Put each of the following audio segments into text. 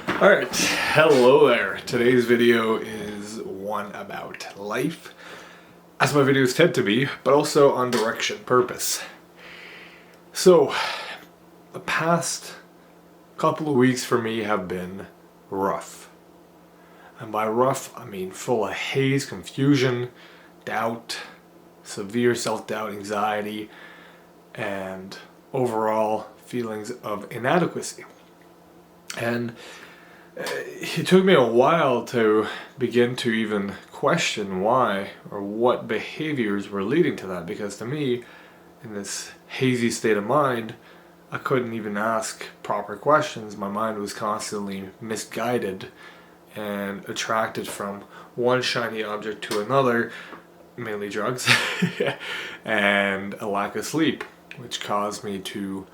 Alright, hello there. Today's video is one about life, as my videos tend to be, but also on direction, purpose. So, the past couple of weeks for me have been rough. And by rough, I mean full of haze, confusion, doubt, severe self-doubt, anxiety, and overall feelings of inadequacy. And it took me a while to begin to even question why or what behaviors were leading to that, because to me, in this hazy state of mind, I couldn't even ask proper questions. My mind was constantly misguided and attracted from one shiny object to another, mainly drugs, and a lack of sleep, which caused me to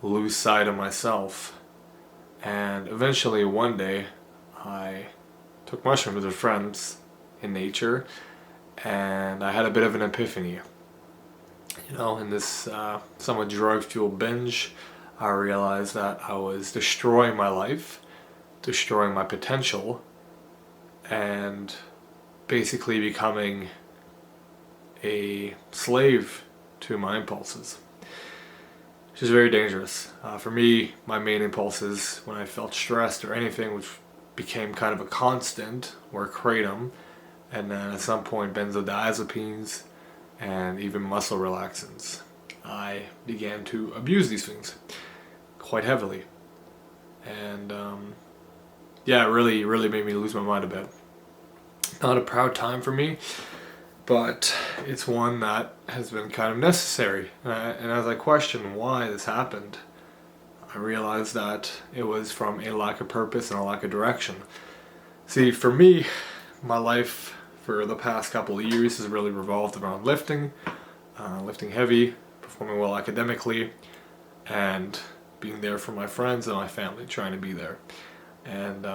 lose sight of myself. And eventually one day I took mushrooms with friends in nature, and I had a bit of an epiphany. In this somewhat drug-fueled binge, I realized that I was destroying my life, destroying my potential, and basically becoming a slave to my impulses, which is very dangerous. For me, my main impulses when I felt stressed or anything, which became kind of a constant, were kratom, and then at some point benzodiazepines, and even muscle relaxants. I began to abuse these things quite heavily, and it really made me lose my mind a bit. Not a proud time for me, but it's one that has been kind of necessary. And as I question why this happened, I realized that it was from a lack of purpose and a lack of direction. See, for me, my life for the past couple of years has really revolved around lifting heavy, performing well academically, and being there for my friends and my family, trying to be there. And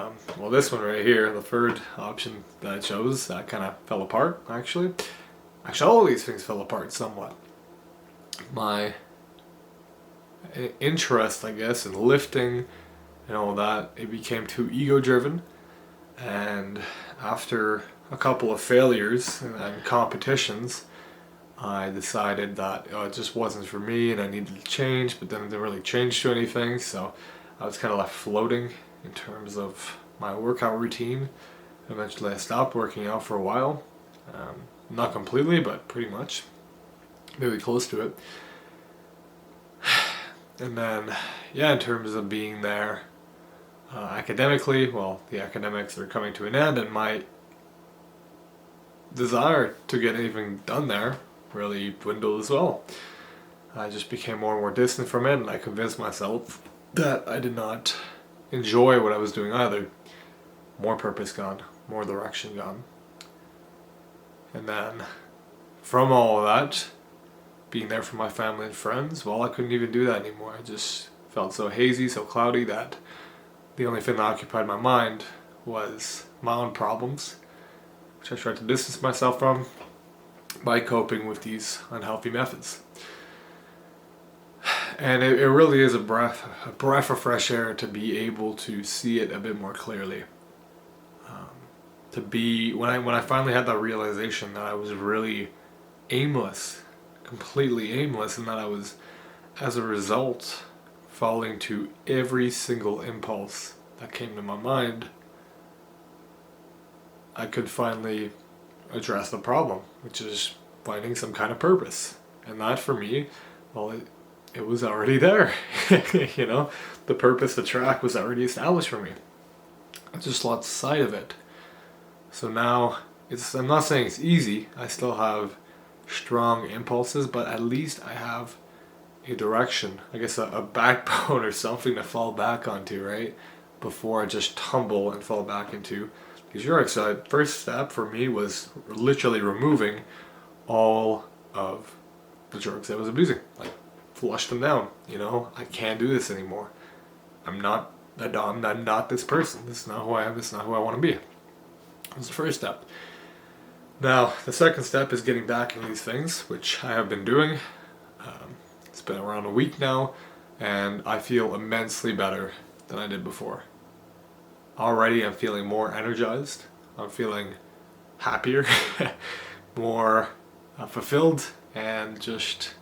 this one right here, the third option that I chose, that kind of fell apart, actually. All of these things fell apart somewhat. My interest, I guess, in lifting and all that, it became too ego-driven. And after a couple of failures and competitions, I decided that it just wasn't for me and I needed to change, but then it didn't really change to anything, so I was kind of left floating in terms of my workout routine. Eventually I stopped working out for a while. Not completely, but pretty much. Maybe close to it. And then, in terms of being there academically, the academics are coming to an end, and my desire to get anything done there really dwindled as well. I just became more and more distant from it, and I convinced myself that I did not enjoy what I was doing either. More purpose gone, more direction gone. And then from all of that, being there for my family and friends, I couldn't even do that anymore. I just felt so hazy, so cloudy, that the only thing that occupied my mind was my own problems, which I tried to distance myself from by coping with these unhealthy methods. And it really is a breath of fresh air to be able to see it a bit more clearly. When I finally had that realization that I was really aimless, completely aimless, and that I was, as a result, falling to every single impulse that came to my mind, I could finally address the problem, which is finding some kind of purpose. And that for me, it was already there. The purpose, the track was already established for me. I just lost sight of it. So now, I'm not saying it's easy. I still have strong impulses, but at least I have a direction, I guess a backbone or something to fall back onto, right? Before I just tumble and fall back into these drugs. So the first step for me was literally removing all of the drugs I was abusing. Like, flush them down, I can't do this anymore. I'm not this person. This is not who I am. This is not who I want to be. That was the first step. Now, the second step is getting back into these things, which I have been doing. It's been around a week now, and I feel immensely better than I did before. already I'm feeling more energized. I'm feeling happier, more fulfilled, and just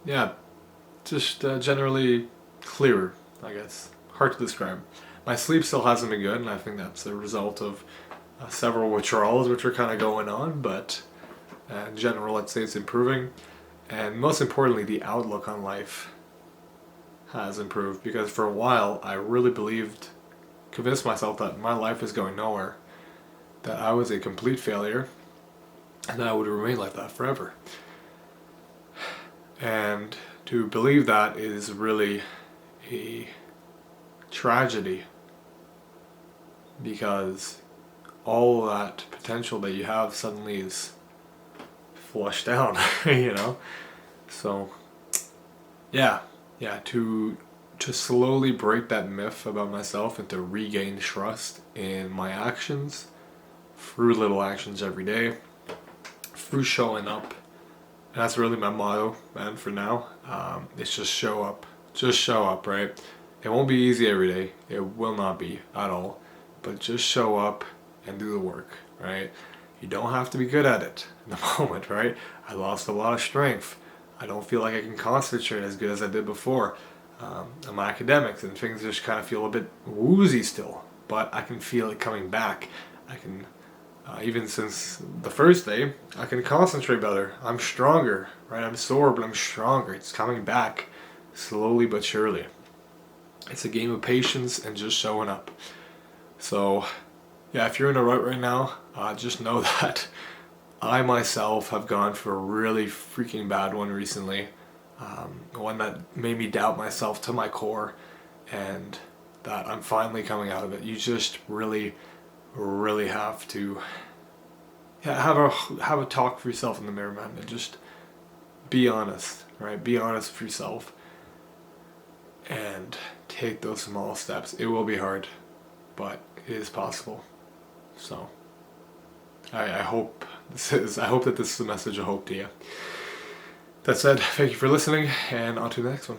yeah, just generally clearer, I guess. Hard to describe. My sleep still hasn't been good, and I think that's a result of several withdrawals which are kind of going on, but in general, I'd say it's improving. And most importantly, the outlook on life has improved, because for a while I really convinced myself that my life is going nowhere, that I was a complete failure, and that I would remain like that forever. And to believe that is really a tragedy, because all that potential that you have suddenly is flushed down, you know? So, yeah, to slowly break that myth about myself and to regain trust in my actions through little actions every day, through showing up. And that's really my motto, man, for now. It's just show up. Just show up, right? It won't be easy every day. It will not be at all. But just show up and do the work, right? You don't have to be good at it in the moment, right? I lost a lot of strength. I don't feel like I can concentrate as good as I did before. I'm academics and things just kind of feel a bit woozy still, but I can feel it coming back. I can, even since the first day, I can concentrate better. I'm stronger, right? I'm sore, but I'm stronger. It's coming back slowly but surely. It's a game of patience and just showing up. So, yeah, if you're in a rut right now, just know that I myself have gone for a really freaking bad one recently. One that made me doubt myself to my core, and that I'm finally coming out of it. You just really, really have to have a talk for yourself in the mirror, man, and just be honest, right? Be honest with yourself and take those small steps. It will be hard, but it is possible. So I hope that this is a message of hope to you. That said, thank you for listening, and on to the next one.